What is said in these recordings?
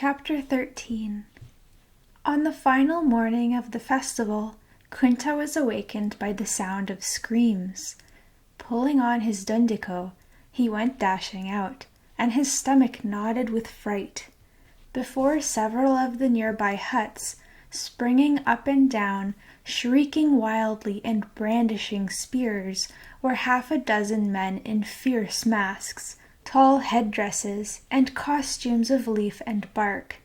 Chapter 13. On the final morning of the festival, Kunta was awakened by the sound of screams. Pulling on his dundiko, he went dashing out, and his stomach knotted with fright. Before several of the nearby huts, springing up and down, shrieking wildly and brandishing spears, were half a dozen men in fierce masks, tall headdresses, and costumes of leaf and bark.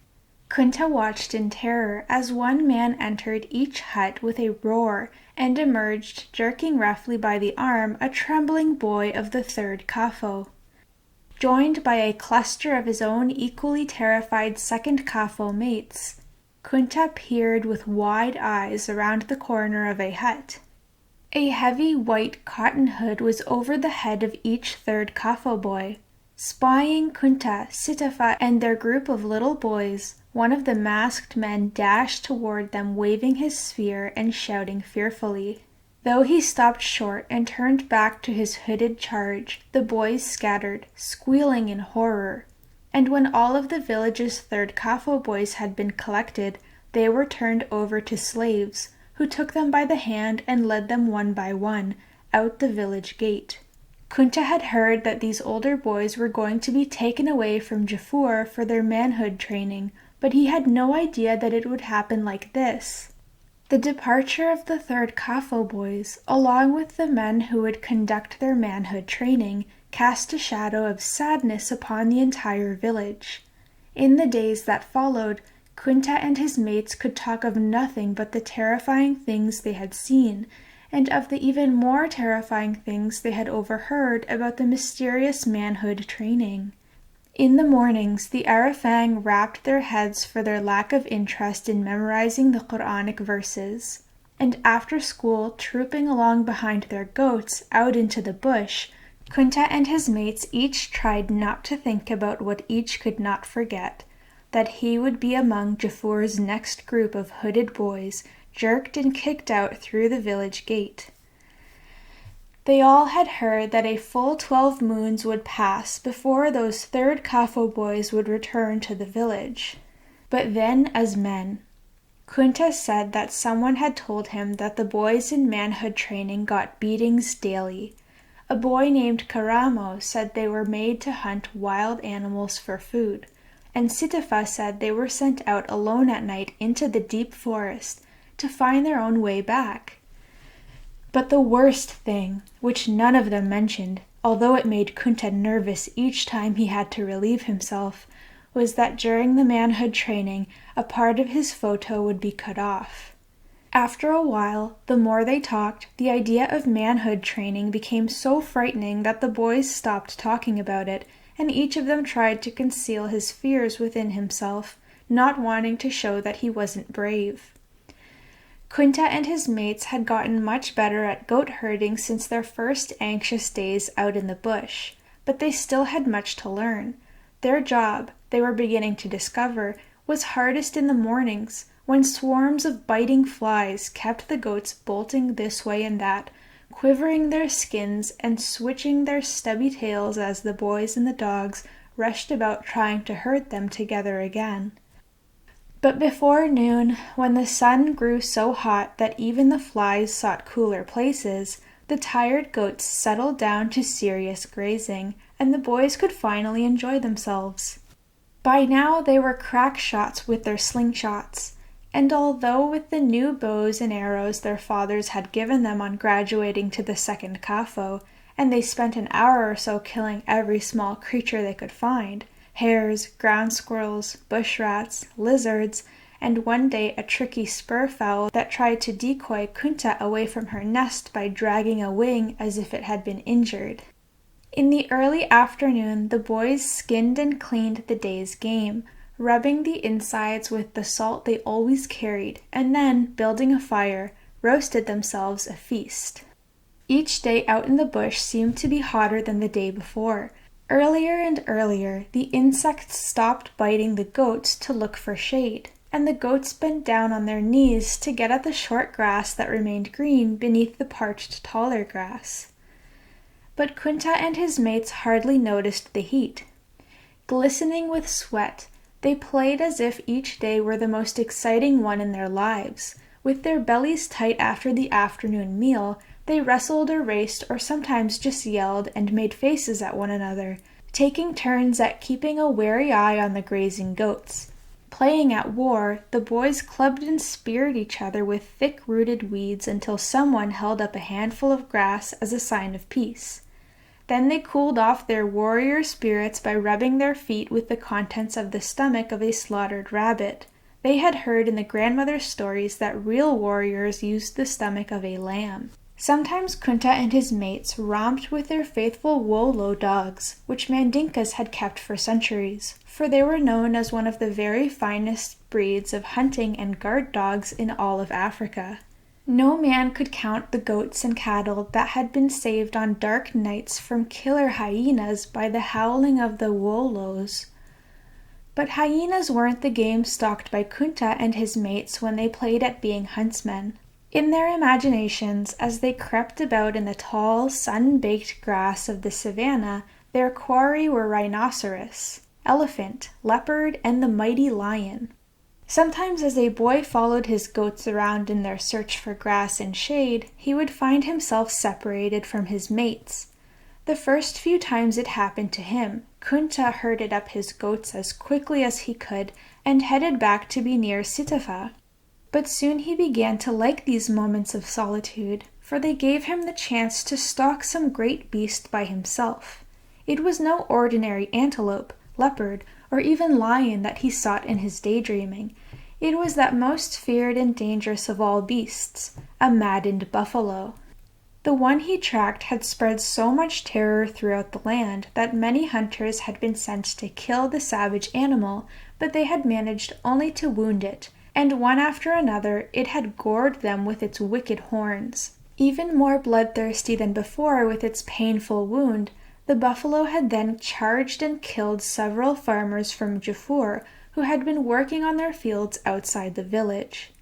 Kunta watched in terror as one man entered each hut with a roar and emerged, jerking roughly by the arm a trembling boy of the third kafo. Joined by a cluster of his own equally terrified second kafo mates, Kunta peered with wide eyes around the corner of a hut. A heavy white cotton hood was over the head of each third kafo boy. Spying Kunta, Sitafa, and their group of little boys, one of the masked men dashed toward them waving his spear and shouting fearfully. Though he stopped short and turned back to his hooded charge, the boys scattered, squealing in horror. And when all of the village's third kafo boys had been collected, they were turned over to slaves, who took them by the hand and led them one by one out the village gate. Kunta had heard that these older boys were going to be taken away from Jafur for their manhood training, but he had no idea that it would happen like this. The departure of the third kafo boys, along with the men who would conduct their manhood training, cast a shadow of sadness upon the entire village. In the days that followed, Kunta and his mates could talk of nothing but the terrifying things they had seen, and of the even more terrifying things they had overheard about the mysterious manhood training. In the mornings, the Arafang rapped their heads for their lack of interest in memorizing the Quranic verses, and after school, trooping along behind their goats out into the bush, Kunta and his mates each tried not to think about what each could not forget, that he would be among Jafur's next group of hooded boys, jerked and kicked out through the village gate. They all had heard that a full 12 moons would pass before those third kafo boys would return to the village. But then as men, Kunta said that someone had told him that the boys in manhood training got beatings daily. A boy named Karamo said they were made to hunt wild animals for food, and Sitafa said they were sent out alone at night into the deep forest to find their own way back. But the worst thing, which none of them mentioned, although it made Kunta nervous each time he had to relieve himself, was that during the manhood training, a part of his photo would be cut off. After a while, the more they talked, the idea of manhood training became so frightening that the boys stopped talking about it, and each of them tried to conceal his fears within himself, not wanting to show that he wasn't brave. Kunta and his mates had gotten much better at goat herding since their first anxious days out in the bush, but they still had much to learn. Their job, they were beginning to discover, was hardest in the mornings, when swarms of biting flies kept the goats bolting this way and that, quivering their skins and switching their stubby tails as the boys and the dogs rushed about trying to herd them together again. But before noon, when the sun grew so hot that even the flies sought cooler places, the tired goats settled down to serious grazing, and the boys could finally enjoy themselves. By now they were crack shots with their slingshots, and although with the new bows and arrows their fathers had given them on graduating to the second kafo, and they spent an hour or so killing every small creature they could find, hares, ground squirrels, bush rats, lizards, and one day a tricky spur fowl that tried to decoy Kunta away from her nest by dragging a wing as if it had been injured. In the early afternoon, the boys skinned and cleaned the day's game, rubbing the insides with the salt they always carried, and then, building a fire, roasted themselves a feast. Each day out in the bush seemed to be hotter than the day before. Earlier and earlier, the insects stopped biting the goats to look for shade, and the goats bent down on their knees to get at the short grass that remained green beneath the parched taller grass. But Kunta and his mates hardly noticed the heat. Glistening with sweat, They played as if each day were the most exciting one in their lives. With their bellies tight after the afternoon meal, they wrestled or raced or sometimes just yelled and made faces at one another, taking turns at keeping a wary eye on the grazing goats. Playing at war, the boys clubbed and speared each other with thick-rooted weeds until someone held up a handful of grass as a sign of peace. Then they cooled off their warrior spirits by rubbing their feet with the contents of the stomach of a slaughtered rabbit. They had heard in the grandmother's stories that real warriors used the stomach of a lamb. Sometimes Kunta and his mates romped with their faithful Wolo dogs, which Mandinkas had kept for centuries, for they were known as one of the very finest breeds of hunting and guard dogs in all of Africa. No man could count the goats and cattle that had been saved on dark nights from killer hyenas by the howling of the Wolos. But hyenas weren't the game stalked by Kunta and his mates when they played at being huntsmen. In their imaginations, as they crept about in the tall, sun-baked grass of the savannah, their quarry were rhinoceros, elephant, leopard, and the mighty lion. Sometimes as a boy followed his goats around in their search for grass and shade, he would find himself separated from his mates. The first few times it happened to him, Kunta herded up his goats as quickly as he could and headed back to be near Sitafa. But soon he began to like these moments of solitude, for they gave him the chance to stalk some great beast by himself. It was no ordinary antelope, leopard, or even lion that he sought in his daydreaming. It was that most feared and dangerous of all beasts, a maddened buffalo. The one he tracked had spread so much terror throughout the land that many hunters had been sent to kill the savage animal, but they had managed only to wound it, and one after another it had gored them with its wicked horns. Even more bloodthirsty than before with its painful wound, the buffalo had then charged and killed several farmers from Jafur who had been working on their fields outside the village.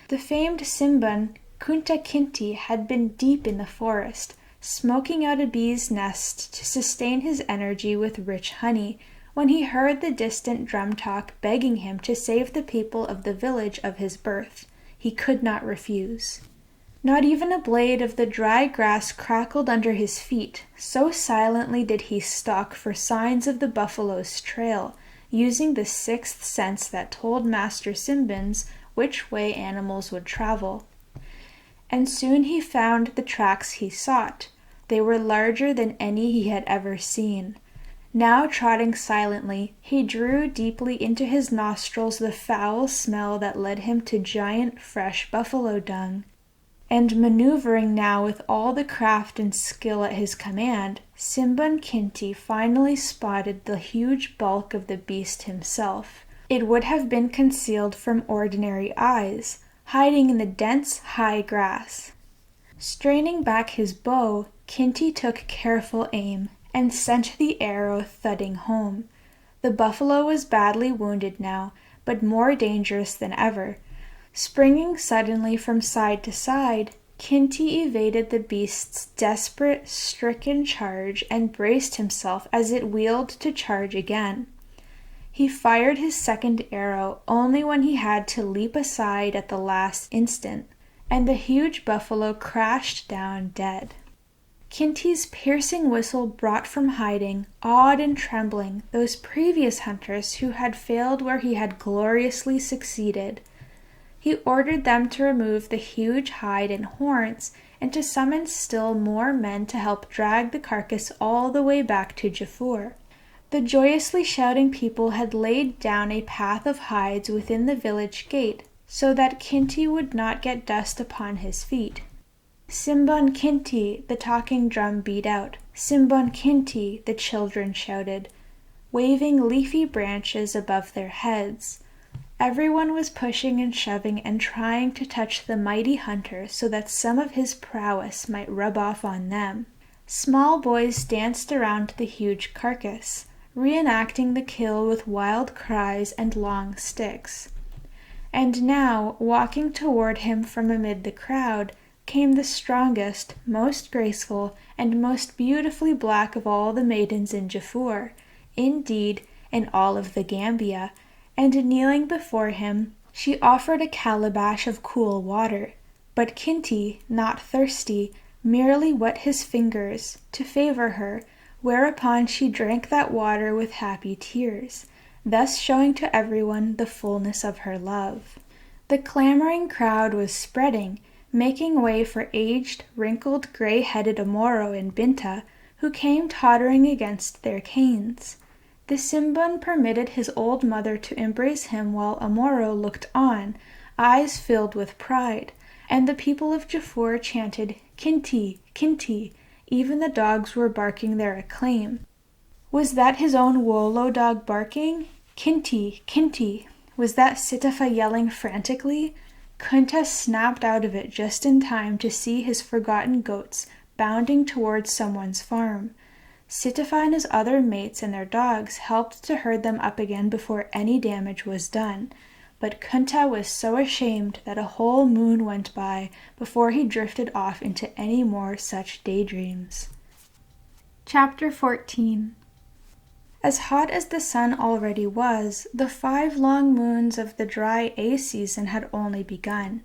The famed Simban, Kunta Kinti, had been deep in the forest, smoking out a bee's nest to sustain his energy with rich honey, when he heard the distant drum talk begging him to save the people of the village of his birth. He could not refuse. Not even a blade of the dry grass crackled under his feet, so silently did he stalk for signs of the buffalo's trail, using the sixth sense that told Master Simbans which way animals would travel. And soon he found the tracks he sought. They were larger than any he had ever seen. Now trotting silently, he drew deeply into his nostrils the foul smell that led him to giant fresh buffalo dung. And maneuvering now with all the craft and skill at his command, Simban Kinti finally spotted the huge bulk of the beast himself. It would have been concealed from ordinary eyes, hiding in the dense high grass. Straining back his bow, Kinti took careful aim and sent the arrow thudding home. The buffalo was badly wounded now, but more dangerous than ever. Springing suddenly from side to side, Kinti evaded the beast's desperate, stricken charge and braced himself as it wheeled to charge again. He fired his second arrow only when he had to leap aside at the last instant, and the huge buffalo crashed down dead. Kinti's piercing whistle brought from hiding, awed and trembling, those previous hunters who had failed where he had gloriously succeeded. He ordered them to remove the huge hide and horns, and to summon still more men to help drag the carcass all the way back to Jafur. The joyously shouting people had laid down a path of hides within the village gate, so that Kinti would not get dust upon his feet. Simban Kinti, the talking drum beat out. Simban Kinti, the children shouted, waving leafy branches above their heads. Everyone was pushing and shoving and trying to touch the mighty hunter so that some of his prowess might rub off on them. Small boys danced around the huge carcass, reenacting the kill with wild cries and long sticks. And now, walking toward him from amid the crowd, came the strongest, most graceful, and most beautifully black of all the maidens in Jafur, indeed, in all of the Gambia, and kneeling before him, she offered a calabash of cool water. But Kinti, not thirsty, merely wet his fingers to favor her, whereupon she drank that water with happy tears, thus showing to everyone the fullness of her love. The clamoring crowd was spreading, making way for aged, wrinkled, gray-headed Amoro and Binta, who came tottering against their canes. The Simbun permitted his old mother to embrace him while Amoro looked on, eyes filled with pride, and the people of Jafur chanted, "Kinti, Kinti." Even the dogs were barking their acclaim. Was that his own Wolo dog barking? "Kinti, Kinti." Was that Sitafa yelling frantically? Kunta snapped out of it just in time to see his forgotten goats bounding towards someone's farm. Sitafa and his other mates and their dogs helped to herd them up again before any damage was done, but Kunta was so ashamed that a whole moon went by before he drifted off into any more such daydreams. Chapter 14. As hot as the sun already was, the 5 long moons of the dry A season had only begun.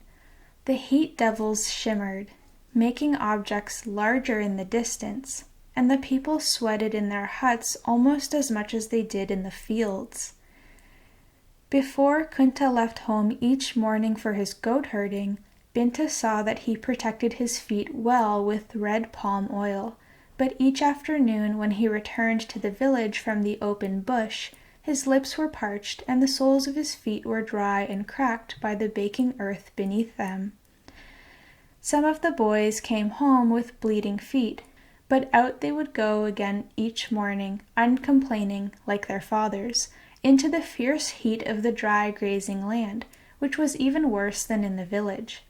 The heat devils shimmered, making objects larger in the distance, and the people sweated in their huts almost as much as they did in the fields. Before Kunta left home each morning for his goat herding, Binta saw that he protected his feet well with red palm oil, but each afternoon when he returned to the village from the open bush, his lips were parched and the soles of his feet were dry and cracked by the baking earth beneath them. Some of the boys came home with bleeding feet, but out they would go again each morning, uncomplaining, like their fathers, into the fierce heat of the dry grazing land, which was even worse than in the village.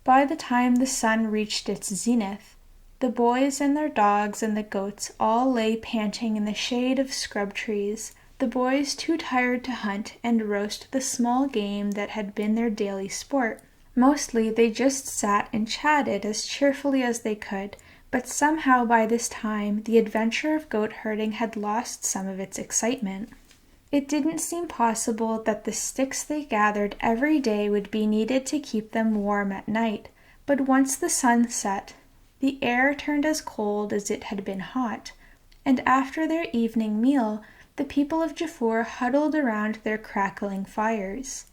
By the time the sun reached its zenith, the boys and their dogs and the goats all lay panting in the shade of scrub trees, the boys too tired to hunt and roast the small game that had been their daily sport. Mostly they just sat and chatted as cheerfully as they could, but somehow by this time the adventure of goat herding had lost some of its excitement. It didn't seem possible that the sticks they gathered every day would be needed to keep them warm at night, but once the sun set, the air turned as cold as it had been hot, and after their evening meal, the people of Jafur huddled around their crackling fires.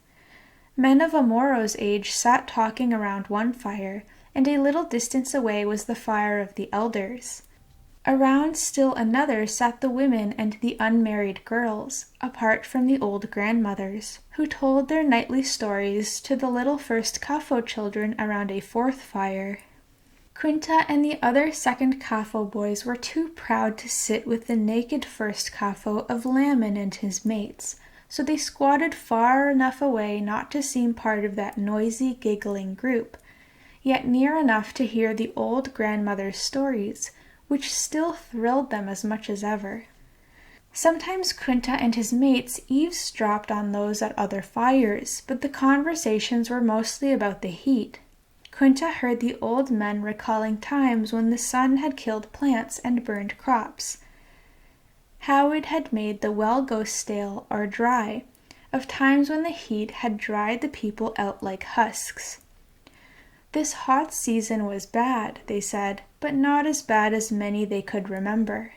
Men of Amoro's age sat talking around one fire, and a little distance away was the fire of the elders. Around still another sat the women and the unmarried girls, apart from the old grandmothers, who told their nightly stories to the little first kafo children around a 4th fire. Kunta and the other 2nd kafo boys were too proud to sit with the naked first kafo of Lamin and his mates, so they squatted far enough away not to seem part of that noisy, giggling group, yet near enough to hear the old grandmother's stories, which still thrilled them as much as ever. Sometimes Kunta and his mates eavesdropped on those at other fires, but the conversations were mostly about the heat. Kunta heard the old men recalling times when the sun had killed plants and burned crops, how it had made the well go stale or dry, of times when the heat had dried the people out like husks. This hot season was bad, they said, but not as bad as many they could remember.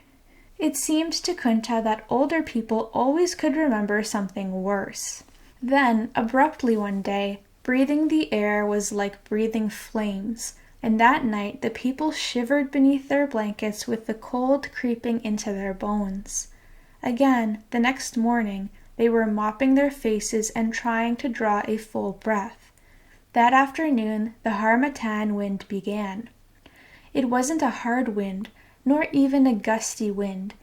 It seemed to Kunta that older people always could remember something worse. Then, abruptly one day, breathing the air was like breathing flames, and that night the people shivered beneath their blankets with the cold creeping into their bones. Again, the next morning, they were mopping their faces and trying to draw a full breath. That afternoon, the harmattan wind began. It wasn't a hard wind, nor even a gusty wind,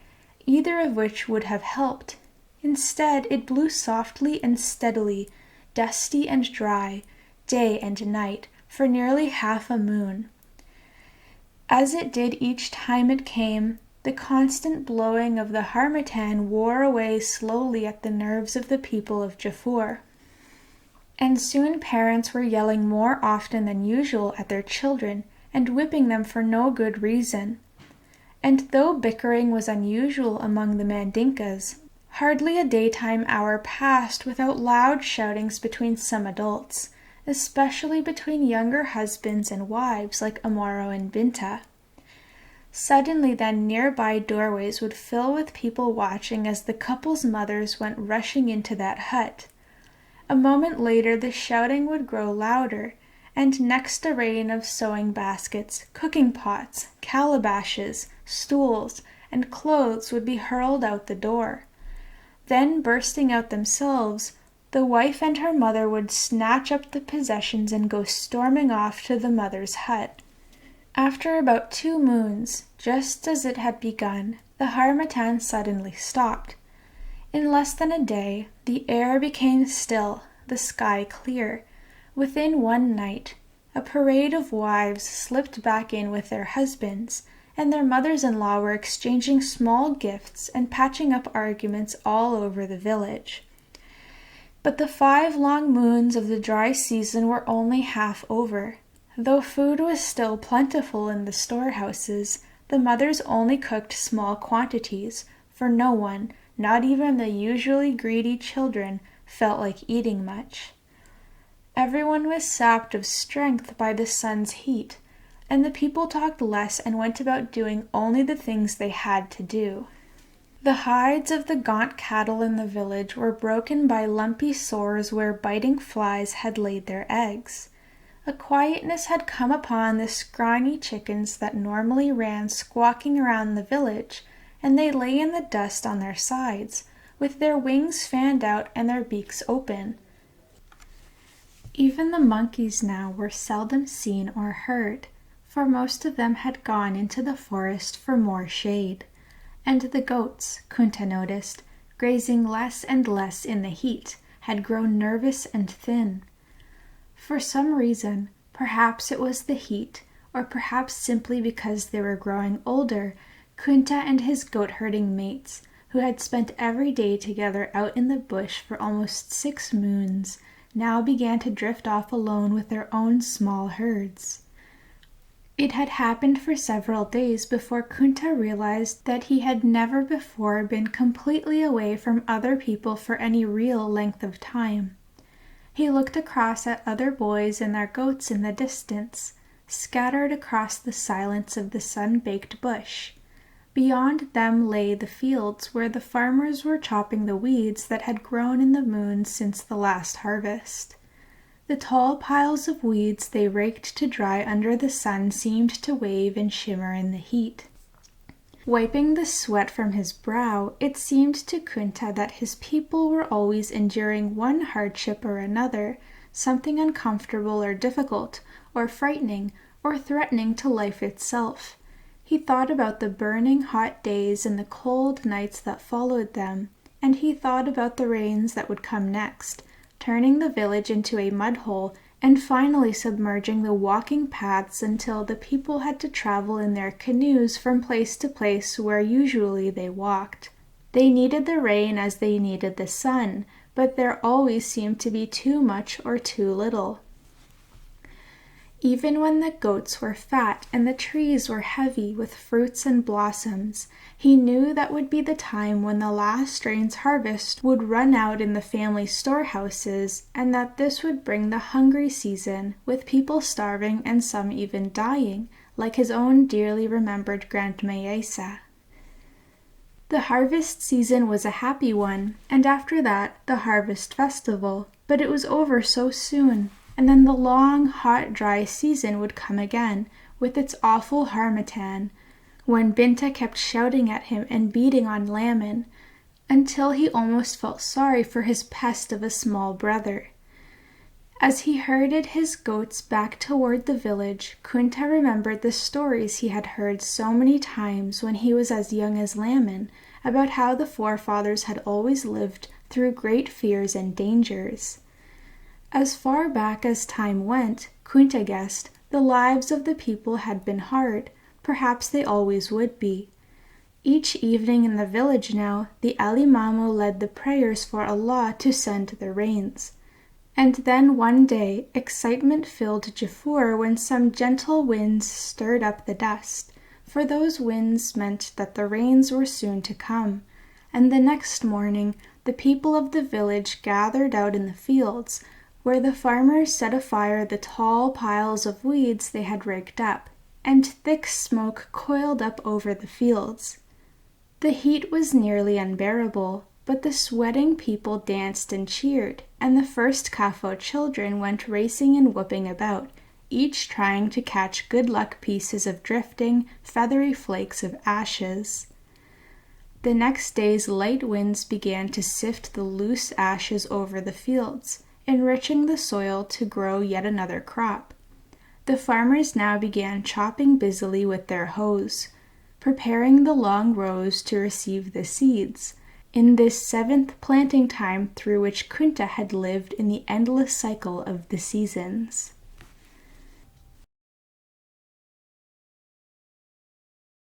either of which would have helped. Instead, it blew softly and steadily, dusty and dry, day and night, for nearly half a moon. As it did each time it came, the constant blowing of the harmattan wore away slowly at the nerves of the people of Jafur. And soon parents were yelling more often than usual at their children and whipping them for no good reason. And though bickering was unusual among the Mandinkas, Hardly a daytime hour passed without loud shoutings between some adults, especially between younger husbands and wives like Amaro and Binta. Suddenly then nearby doorways would fill with people watching as the couple's mothers went rushing into that hut. A moment later the shouting would grow louder, and next a rain of sewing baskets, cooking pots, calabashes, stools, and clothes would be hurled out the door. Then, bursting out themselves, the wife and her mother would snatch up the possessions and go storming off to the mother's hut. After about 2 moons, just as it had begun, the harmattan suddenly stopped. In less than a day, the air became still, the sky clear. Within one night, a parade of wives slipped back in with their husbands, and their mothers-in-law were exchanging small gifts and patching up arguments all over the village. But the 5 long moons of the dry season were only half over. Though food was still plentiful in the storehouses, the mothers only cooked small quantities, for no one, not even the usually greedy children, felt like eating much. Everyone was sapped of strength by the sun's heat, and the people talked less and went about doing only the things they had to do. The hides of the gaunt cattle in the village were broken by lumpy sores where biting flies had laid their eggs. A quietness had come upon the scrawny chickens that normally ran squawking around the village, and they lay in the dust on their sides, with their wings fanned out and their beaks open. Even the monkeys now were seldom seen or heard, for most of them had gone into the forest for more shade, and the goats, Kunta noticed, grazing less and less in the heat, had grown nervous and thin. For some reason, perhaps it was the heat, or perhaps simply because they were growing older, Kunta and his goat-herding mates, who had spent every day together out in the bush for almost 6 moons, now began to drift off alone with their own small herds. It had happened for several days before Kunta realized that he had never before been completely away from other people for any real length of time. He looked across at other boys and their goats in the distance, scattered across the silence of the sun-baked bush. Beyond them lay the fields where the farmers were chopping the weeds that had grown in the moons since the last harvest. The tall piles of weeds they raked to dry under the sun seemed to wave and shimmer in the heat. Wiping the sweat from his brow, it seemed to Kunta that his people were always enduring one hardship or another, something uncomfortable or difficult, or frightening, or threatening to life itself. He thought about the burning hot days and the cold nights that followed them, and he thought about the rains that would come next, turning the village into a mud hole and finally submerging the walking paths until the people had to travel in their canoes from place to place where usually they walked. They needed the rain as they needed the sun, but there always seemed to be too much or too little. Even when the goats were fat and the trees were heavy with fruits and blossoms, he knew that would be the time when the last rain's harvest would run out in the family storehouses, and that this would bring the hungry season, with people starving and some even dying, like his own dearly remembered Grandma Yesa. The harvest season was a happy one, and after that the harvest festival, but it was over so soon. And then the long, hot, dry season would come again, with its awful harmattan, when Binta kept shouting at him and beating on Lamin, until he almost felt sorry for his pest of a small brother. As he herded his goats back toward the village, Kunta remembered the stories he had heard so many times when he was as young as Lamin, about how the forefathers had always lived through great fears and dangers. As far back as time went, Kunta guessed, the lives of the people had been hard. Perhaps they always would be. Each evening in the village now, the Alimamo led the prayers for Allah to send the rains. And then one day, excitement filled Jafur when some gentle winds stirred up the dust, for those winds meant that the rains were soon to come. and the next morning the people of the village gathered out in the fields, where the farmers set afire the tall piles of weeds they had raked up, and thick smoke coiled up over the fields. The heat was nearly unbearable, but the sweating people danced and cheered, and the first kafo children went racing and whooping about, each trying to catch good luck pieces of drifting, feathery flakes of ashes. The next day's light winds began to sift the loose ashes over the fields, enriching the soil to grow yet another crop. The farmers now began chopping busily with their hoes, preparing the long rows to receive the seeds, in this seventh planting time through which Kunta had lived in the endless cycle of the seasons.